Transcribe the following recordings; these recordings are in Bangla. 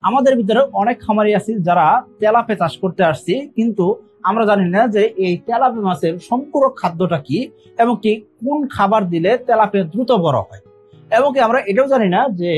আমাদের ভিতরে অনেক খামারি আছি যারা তেলাপিয়া চাষ করতে আসছি, কিন্তু আমরা জানি না যে এই তেলাপিয়া মাছের সম্পূরক খাদ্যটা কি এবং কি কোন খাবার দিলে তেলাপিয়া দ্রুত বড় হয়, এবং কি আমরা এটাও জানি না যে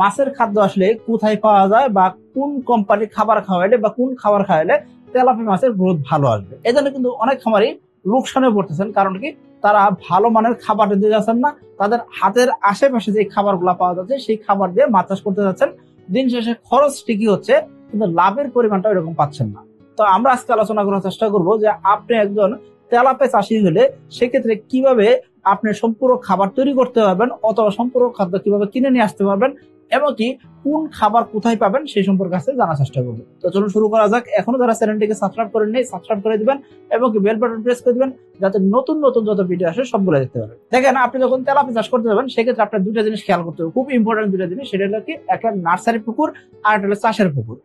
মাছের খাদ্য আসলে কোথায় পাওয়া যায় বা কোন কোম্পানির খাবার খাওয়াইলে বা কোন খাবার খাওয়াইলে তেলাপিয়া মাছের গ্রোথ ভালো আসবে। এই জন্য কিন্তু অনেক খামারি লোকসানে পড়তেছেন, কারণ কি তারা ভালো মানের খাবার দিতে যাচ্ছেন না, তাদের হাতের আশেপাশে যে খাবারগুলো পাওয়া যাচ্ছে সেই খাবার দিয়ে মাছ চাষ করতে যাচ্ছেন। দিন শেষে খরচ ঠিকই হচ্ছে, কিন্তু লাভের পরিমাণটা এরকম পাচ্ছেন না। তো আমরা আজকে আলোচনা করার চেষ্টা করব যে আপনি একজন তেলাপিয়া চাষী হলে সেক্ষেত্রে কিভাবে আপনি সম্পূর্ণ খাবার তৈরি করতে পারবেন, অথবা সম্পূর্ণ খাদ্য কিভাবে কিনে নিয়ে আসতে পারবেন, এবং কি কোন খাবার কোথায় পাবেন সেই সম্পর্কে আজকে জানার চেষ্টা করবো। তো চলুন শুরু করা যাক। এখনো যারা চ্যানেলটিকে সাবস্ক্রাইব করেন নেই, সাবস্ক্রাইব করে দিবেন এবং কি বেল বাটন প্রেস করে দিবেন, যাতে নতুন নতুন যত ভিডিও আসে সবগুলো দেখতে পারেন। দেখেন, আপনি যখন তেলাপিয়া চাষ করতে যাবেন সেক্ষেত্রে আপনার দুইটা জিনিস খেয়াল করতে হবে, খুব ইম্পর্টেন্ট দুইটা জিনিস। সেটা হলো কি, একটা নার্সারি পুকুর আর একটা হলো চাষের পুকুর।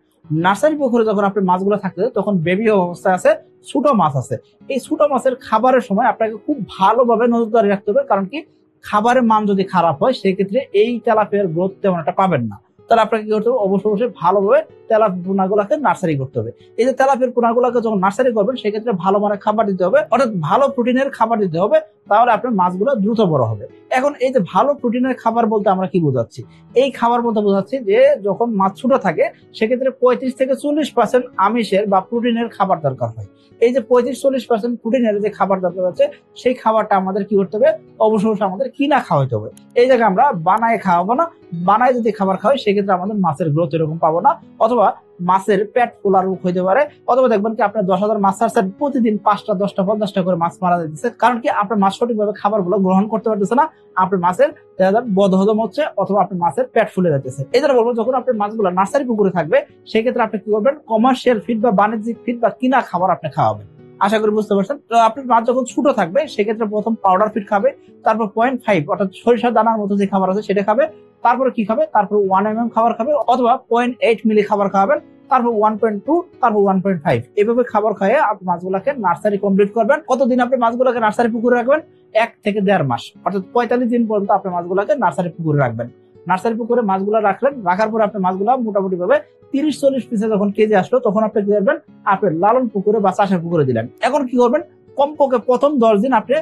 নার্সারি পুকুরে যখন আপনি মাছগুলো থাকতে তখন বেবি অবস্থায় আছে, ছোট মাছ আছে। এই ছোট মাছের খাবারের সময় আপনাকে খুব ভালোভাবে নজরদারি রাখতে হবে, কারণ কি খাবারের মান যদি খারাপ হয় সেক্ষেত্রে এই তেলাপিয়ার গ্রোথ তেমন একটা পাবেন না। তাহলে আপনাকে কি করতে হবে, অবশ্যই ভালোভাবে তেলাপিয়া পোনাগুলোকে নার্সারি করতে হবে। এই যে তেলাপিয়ার পোনাগুলোকে যখন নার্সারি করবেন সেক্ষেত্রে ভালো মানের খাবার দিতে হবে, অর্থাৎ ভালো প্রোটিনের খাবার দিতে হবে, তাহলে আপনার মাছগুলো দ্রুত বড় হবে। এখন এই যে ভালো প্রোটিনের খাবার বলতে আমরা কি বোঝাচ্ছি? এই খাবার বলতে বোঝাচ্ছি যে যখন মাছ ছোট থাকে সেক্ষেত্রে 35 থেকে 40% আমিষের বা প্রোটিনের খাবার দরকার হয়। এই যে 35-40% প্রোটিনের যে খাবার দরকার আছে সেই খাবারটা আমাদের কি করতে হবে, অবশ্যই আমাদের কিনা খাওয়াইতে হবে। এই জায়গায় আমরা বানায় খাওয়াবো না। বানায় যদি খাবার খাওয়াই সেক্ষেত্রে আমাদের মাছের গ্রোথ এরকম পাবো না, অথবা মাছের পেট ফোলার রোগ হইতে পারে, অথবা দেখবেন কি আপনার 10,000 মাছ ছাড়ছেন, প্রতিদিন 5টা 10টা 50টা করে মাছ মারা যাচ্ছে, কারণ কি আপনার মাছ সঠিকভাবে খাবারগুলো গ্রহণ করতে পারতেছে না। আপনার মাছের বদহজম হচ্ছে, অথবা আপনার মাছের পেট ফুলে যাচ্ছে। এই জন্য বলবো, যখন আপনার মাছগুলো নার্সারি পুকুরে থাকবে সেক্ষেত্রে আপনি কি করবেন, কমার্শিয়াল ফিড বা বাণিজ্যিক ফিড বা কিনা খাবার আপনি খাওয়াবেন। আশা করি বুঝতে পারছেন। তো আপনার মাছ যখন ছোট থাকবে সেক্ষেত্রে প্রথম পাউডার ফিড খাবে, তারপর 0.5 অর্থাৎ সরিষার দানার মতো যে খাবার আছে সেটা খাবে, তারপরে কি খাবে, তারপর 1 mm খাবার খাবে, অথবা 0.8 মিলি খাবার খাবেন, তারপর 1.2, তারপর 1.5, এভাবে খাবার খাইয়ে আপনি মাছগুলোকে নার্সারি কমপ্লিট করবেন। কতদিন আপনি মাছগুলোকে নার্সারি পুকুরে রাখবেন? 1 থেকে 1.5 মাস, অর্থাৎ 45 দিন পর্যন্ত আপনি মাছগুলোকে নার্সারি পুকুরে রাখবেন। নার্সারি পুকুরে মাছগুলো রাখলেন, রাখার পর আপনি মাছগুলো মোটামুটি ভাবে 30-40 পিসে যখন কেজি আসলো তখন আপনি কি করবেন, আপনি লালন পুকুরে বা চাষের পুকুরে দিলেন। এখন কি করবেন, কমপক্ষে প্রথম 10 দিন আপনি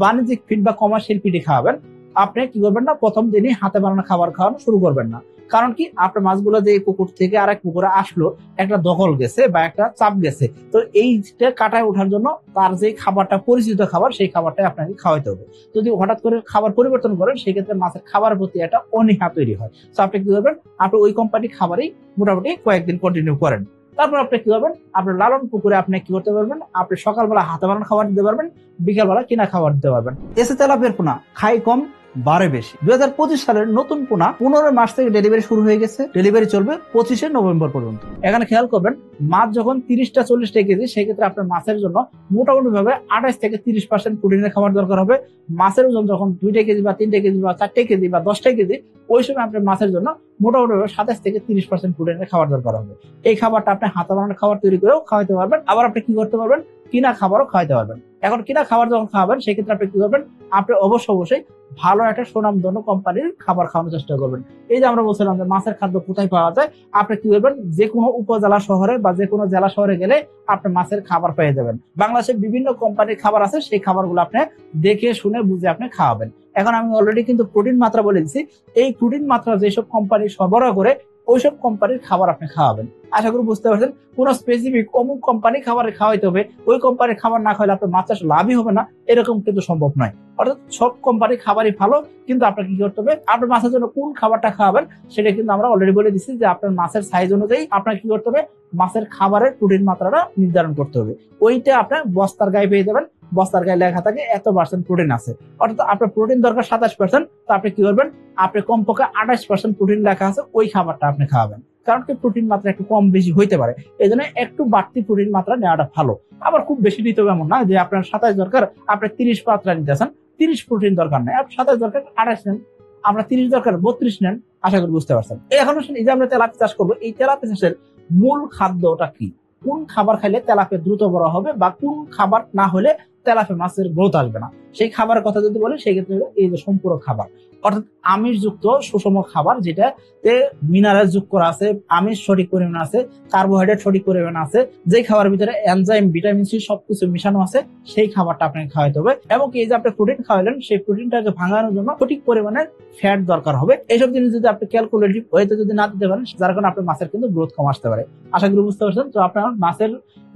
বাণিজ্যিক ফিড বা কমার্শিয়াল ফিডে খাওয়াবেন। আপনি কি করবেন না, প্রথম দিনই হাতে বানানো খাবার খাওয়ানো শুরু করবেন না। কারণ কি আপনার মাছগুলো যে পুকুর থেকে আরেক পুকুরে আসলো, একটা দখল গেছে বা একটা চাপ গেছে, তো এইটা কাটায় ওঠার জন্য তার যে খাবারটা পরিচিত খাবার সেই খাবারটাই আপনাকে খাওয়াইতে হবে। যদি হঠাৎ করে খাবার পরিবর্তন করেন সেক্ষেত্রে মাছের খাবারের প্রতি একটা অনীহা তৈরি হয়। তো আপনি কি করবেন, আপনি ওই কোম্পানির খাবারই মোটামুটি কয়েকদিন কন্টিনিউ করেন। তারপর আপনি কি করবেন, আপনার লালন পুকুরে আপনি কি করতে পারবেন, আপনি সকালবেলা হাতে বানানো খাবার দিতে পারবেন, বিকালবেলা কিনা খাবার দিতে পারবেন। এসে তেলাপিয়ার পোনা খাই কম বারে বেশি। 2025 সালের নতুন পোনা 15 মার্চ থেকে ডেলিভারি শুরু হয়ে গেছে, ডেলিভারি চলবে 25শে নভেম্বর পর্যন্ত। এখানে খেয়াল করবেন, মাছ যখন 30টা 40টা কেজি সেক্ষেত্রে আপনার মাছের জন্য মোটামুটি ভাবে 28 থেকে 30% প্রোটিনের খাবার দরকার হবে। মাছের ওজন যখন 2টা কেজি বা 3টা কেজি বা 4টা কেজি বা 10টা কেজি, ওই সময় আপনার মাছের জন্য মোটামুটি ভাবে 27 থেকে 30% প্রোটিনের খাবার দরকার হবে। এই খাবারটা আপনি হাতে বানানো খাবার তৈরি করেও খাওয়াতে পারবেন, আবার আপনি কি করতে পারবেন, কিনা খাবারও খাওয়াতে পারবেন। এখন কিনা খাবার যখন খাওয়াবেন সেক্ষেত্রে আপনি কি করবেন, আপনি অবশ্যই ভালো একটা সুনামধন্য কোম্পানির খাবার খাওয়ানোর চেষ্টা করবেন। এই যে আমরা বলছিলাম যে মাছের খাদ্য কোথায় পাওয়া যায়, আপনি কি করবেন, যে কোনো উপজেলা শহরে বা যে কোনো জেলা শহরে গেলে আপনি মাছের খাবার পেয়ে যাবেন। বাংলাদেশের বিভিন্ন কোম্পানির খাবার আছে, সেই খাবারগুলো আপনি দেখে শুনে বুঝে আপনি খাওয়াবেন। এখন আমি অলরেডি কিন্তু প্রোটিন মাত্রা বলে দিচ্ছি, এই প্রোটিন মাত্রা যেসব কোম্পানি সরবরাহ করে ওইসব কোম্পানির খাবার আপনি খাওয়াবেন। আশা করি বুঝতে পারছেন। কোন স্পেসিফিক অমুক কোম্পানি খাবার খাওয়াইতে হবে, ওই কোম্পানির খাবার না খাওয়ালে আপনার মাছ চাষ লাভই হবে না, এরকম কিন্তু সম্ভব নয়। অর্থাৎ সব কোম্পানির খাবারই ভালো, কিন্তু আপনাকে কি করতে হবে, আপনার মাছের জন্য কোন খাবারটা খাওয়াবেন সেটা কিন্তু আমরা অলরেডি বলে দিচ্ছি, যে আপনার মাছের সাইজ অনুযায়ী আপনাকে কি করতে হবে, মাছের খাবারের প্রোটিন মাত্রাটা নির্ধারণ করতে হবে। ওইটা আপনার বস্তার গায়ে পেয়ে যাবেন, বস্তার গায়ে লেখা থাকে এত পার্সেন্ট প্রোটিন আছে। অর্থাৎ আপনার প্রোটিন দরকার 27%, তো আপনি কি করবেন, আপনি কমপক্ষে 28% প্রোটিন লেখা আছে ওই খাবারটা আপনি খাওয়াবেন। কারণ কি প্রোটিন মাত্রা একটু কম বেশি হইতে পারে, এই জন্য একটু বাড়তি প্রোটিন মাত্রা নেওয়াটা ভালো। আবার খুব বেশি নিতে হবে এমন না যে আপনার 27 দরকার আপনি 30 মাত্রা নিতেছেন, 30 প্রোটিন দরকার নেই, আপনার 27 দরকার 28 নেন, আমরা 30 দরকার 32 নেন। আশা করি বুঝতে পারছেন। এখন এই যে আমরা তেলাপিয়া চাষ করবো, এই তেলাপিয়া চাষের মূল খাদ্যটা কি, কোন খাবার খাইলে তেলাপিয়া দ্রুত বড় হবে বা কোন খাবার না হলে তেলাপিয়া মাছের গ্রোথ আসবে না, সেই খাবারের কথা যদি বলি সেই ক্ষেত্রে হলো এই যে সম্পূরক খাবার, অর্থাৎ আমিষযুক্ত সুষম খাবার যেটাতে মিনারেল যোগ করা আছে, আমিষ সঠিক পরিমাণ আছে, কার্বোহাইড্রেট সঠিক পরিমাণ আছে, যে খাবারের ভিতরে এনজাইম ভিটামিন সি সবকিছু মিশানো আছে সেই খাবারটা আপনাকে খাওয়াইতে হবে। এবং এই যে আপনি প্রোটিন খাওয়াইলেন সেই প্রোটিনটাকে ভাঙানোর জন্য সঠিক পরিমাণে ফ্যাট দরকার হবে। এইসব জিনিস যদি আপনি ক্যালকুলেটিভ ওয়েতে যদি না দিতে পারেন, যার কারণে আপনার মাছের কিন্তু গ্রোথ কম আসতে পারে। আশা করি বুঝতে পারছেন। তো আপনার মাছের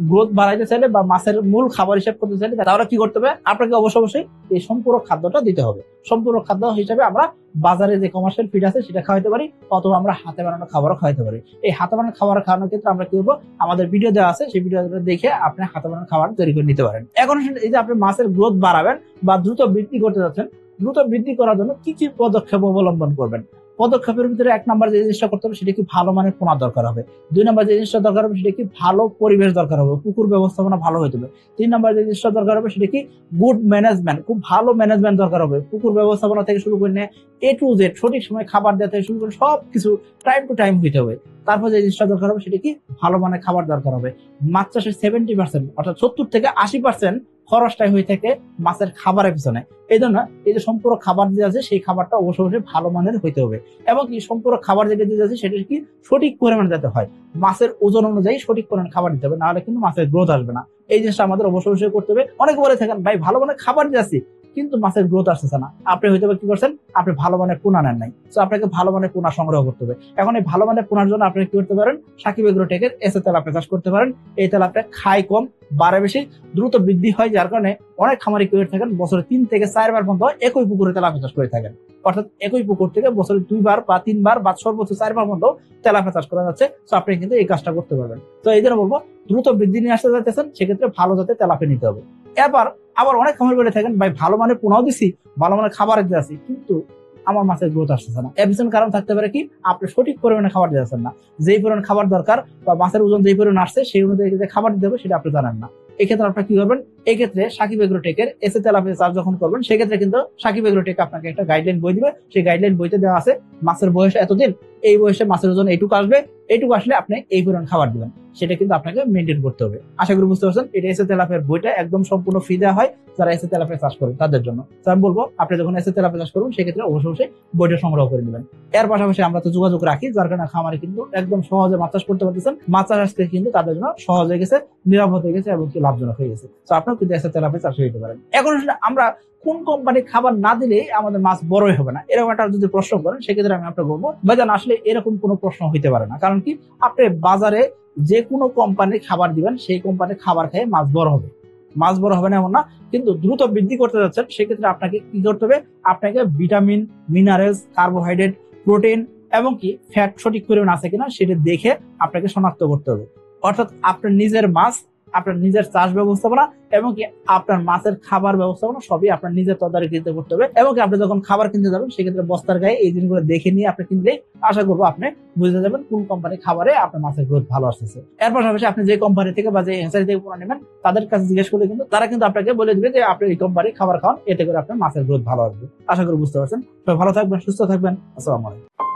গ্রোথ বাড়াইতে চাইলে বা মাছের মূল খাবার হিসেব করতে চাইলে তাহলে কি করতে হবে, আপনাকে অবশ্যই এই সম্পূরক খাদ্যটা দিতে হবে। সম্পূরক খাদ্য হিসেবে আমরা বাজারে যে কমার্শিয়াল ফিড আছে সেটা খাওয়াইতে পারি, অথবা আমরা হাতে বানানো খাবারও খাওয়াইতে পারি। এই হাতে বানানো খাবার খাওয়ানোর ক্ষেত্রে আমরা কি করবো, আমাদের ভিডিও দেওয়া আছে, সেই ভিডিও দেখে আপনি হাতে বানানো খাবার তৈরি করে নিতে পারেন। এখন এই যে আপনি মাছের গ্রোথ বাড়াবেন বা দ্রুত বৃদ্ধি করতে যাচ্ছেন, দ্রুত বৃদ্ধি করার জন্য কি কি পদক্ষেপ অবলম্বন করবেন। পদক্ষেপের ভিতরে 1 নাম্বার যে জিনিসটা করতে হবে সেটা কি ভালো মানের পোনা দরকার হবে। 2 নাম্বার যে জিনিসটা দরকার হবে সেটা কি ভালো পরিবেশ দরকার হবে, পুকুর ব্যবস্থাপনা ভালো হইতে হবে। 3 নাম্বার যে জিনিসটা দরকার হবে সেটা কি গুড ম্যানেজমেন্ট, খুব ভালো ম্যানেজমেন্ট দরকার হবে। পুকুর ব্যবস্থাপনা থেকে শুরু করে A to Z সঠিক সময় খাবার দেওয়া থেকে শুরু করে সবকিছু টাইম টু টাইম হইতে হবে। তারপর যে জিনিসটা দরকার হবে সেটা কি ভালো মানের খাবার দরকার হবে। মাছ চাষের 70% অর্থাৎ 70 থেকে 80% খরচটাই হয়ে থাকে মাছের খাবারের পিছনে। এই জন্য এই যে সম্পূরক খাবার দিয়ে আছে সেই খাবারটা অবশ্যই ভালো মানের হইতে হবে। এবং কি সম্পূরক খাবার যেটা দিয়ে আছে সেটা কি সঠিক পরিমাণে দিতে হয়, মাছের ওজন অনুযায়ী সঠিক পরিমাণে খাবার দিতে হবে, নাহলে কিন্তু মাছের গ্রোথ আসবে না। এই জিনিসটা আমাদের অবশ্যই করতে হবে। অনেকে বলে থাকেন ভাই ভালো মানের খাবার দিয়ে আছি কিন্তু মাছের গ্রোথ আসতেছে না। আপনি হয়তো কি করছেন, আপনি ভালো মানের পোনা নেন নাই। তো আপনাকে ভালো মানের পোনা সংগ্রহ করতে হবে। এখন এই ভালো মানের পোনার জন্য আপনি কি করতে পারেন, সাকিব এগ্রোটেকের এসে তেলাপিয়া চাষ করতে পারেন। এই তেলাপিয়া খায় কম, বাড়ে বেশি, দ্রুত বৃদ্ধি হয়, যার কারণে অনেক খামারি কি করে থাকেন বছরে 3 থেকে 4 বার পর্যন্ত একই পুকুরে তেলাপিয়া চাষ করে থাকেন। অর্থাৎ একই পুকুর থেকে বছরে 2 বার বা 3 বার বা সর্বোচ্চ 4 বার পর্যন্ত তেলাপিয়া চাষ করা যাচ্ছে। তো আপনি কিন্তু এই কাজটা করতে পারবেন। তো এই জন্য বলবো দ্রুত বৃদ্ধি নিয়ে আসতে যাচ্ছেন সেক্ষেত্রে ভালো জাতের তেলাপিয়া নিতে হবে। আবার অনেক খামার করে থাকেন ভাই ভালো মানের পোনাও দিছি, ভালো মানের খাবার দিয়ে আছি, কিন্তু আমার মাছের গ্রোথ আসতেছে না। এর পিছনে কারণ থাকতে পারে কি আপনি সঠিক পরিমাণে খাবার দিচ্ছেন না। যেই পরিমাণ খাবার দরকার বা মাছের ওজন যেই পরিমাণ আসছে সেই অনুযায়ী যে খাবার দিতে হবে সেটা আপনি জানেন না। এক্ষেত্রে আপনার কি করবেন, এক্ষেত্রে সাকিব এগ্রোটেকের এসে তেলাপিয়া চাষ যখন করবেন সেক্ষেত্রে কিন্তু সাকিব এগ্রোটেক আপনাকে একটা গাইডলাইন বই দিবে। সেই গাইডলাইন বইতে দেওয়া আছে মাছের বয়স এতদিন, এই বয়সে মাছের ওজন এইটুকু আসবে, এইটুকু আসলে আপনি এই পরিমাণ খাবার দিবেন, সেটা কিন্তু আপনাকে মেনটেন করতে হবে। আশা করি বুঝতে পারছেন। এটা এসে তেলাপিয়ার বইটা একদম সম্পূর্ণ ফ্রি দেওয়া হয় যারা এসে তেলাপিয়া চাষ করেন তাদের জন্য। তো আমি বলবো আপনি যখন এসে তেলাপিয়া চাষ করবেন সেক্ষেত্রে অবশ্যই বইটা সংগ্রহ করে নেবেন। এর পাশাপাশি আমরা তো যোগাযোগ রাখি, যার কারণে খামারে কিন্তু একদম সহজে মাছ চাষ করতে পারতেছেন। মাছ চাষ আজকে কিন্তু তাদের জন্য সহজ হয়ে গেছে, নিরাপদ হয়ে গেছে এবং কি লাভজনক হয়ে গেছে। তো আপনারা কিন্তু এসে তেলাপিয়া চাষ হইতে পারেন। এখন আমরা কোন কোম্পানির খাবার না দিলে আমাদের মাছ বড়ই হবে না, এরকম একটা যদি প্রশ্ন করেন সেক্ষেত্রে আমি আপনাকে বলবো ভাইজান আসলে এরকম কোনো প্রশ্ন হইতে পারে না। কারণ কি আপনি বাজারে যে কোনো কোম্পানির খাবার দিবেন সেই কোম্পানির খাবার খেয়ে মাছ বড় হবে, মাছ বড় হবে না এমন না। কিন্তু দ্রুত বৃদ্ধি করতে যাচ্ছেন সেক্ষেত্রে আপনাকে কি করতে হবে, আপনাকে ভিটামিন, মিনারেলস, কার্বোহাইড্রেট, প্রোটিন এবং কি ফ্যাট সঠিক পরিমাণ আছে কিনা সেটা দেখে আপনাকে শনাক্ত করতে হবে। অর্থাৎ আপনার নিজের মাছ, আপনার নিজের চাষ ব্যবস্থাপনা এবং কি আপনার মাছের খাবার ব্যবস্থাপনা সবই আপনার নিজের তদারকিতে করতে হবে। এবং কি আপনি যখন খাবার কিনতে যাবেন সেক্ষেত্রে বস্তার গায়ে এই জিনিসগুলো দেখে নিয়ে আপনি কিনলেই আশা করবো আপনি বুঝতে যাবেন কোন কোম্পানির খাবারে আপনার মাছের গ্রোথ ভালো আসতেছে। এর পাশাপাশি আপনি যে কোম্পানি থেকে বা যে হ্যাচারি থেকে পোনা নেবেন তাদের কাছে জিজ্ঞেস করলে কিন্তু তারা কিন্তু আপনাকে বলে দিবে যে আপনি এই কোম্পানির খাবার খাওয়ান, এতে করে আপনার মাছের গ্রোথ ভালো আসবে। আশা করি বুঝতে পারছেন। সবাই ভালো থাকবেন, সুস্থ থাকবেন। আসসালামু আলাইকুম।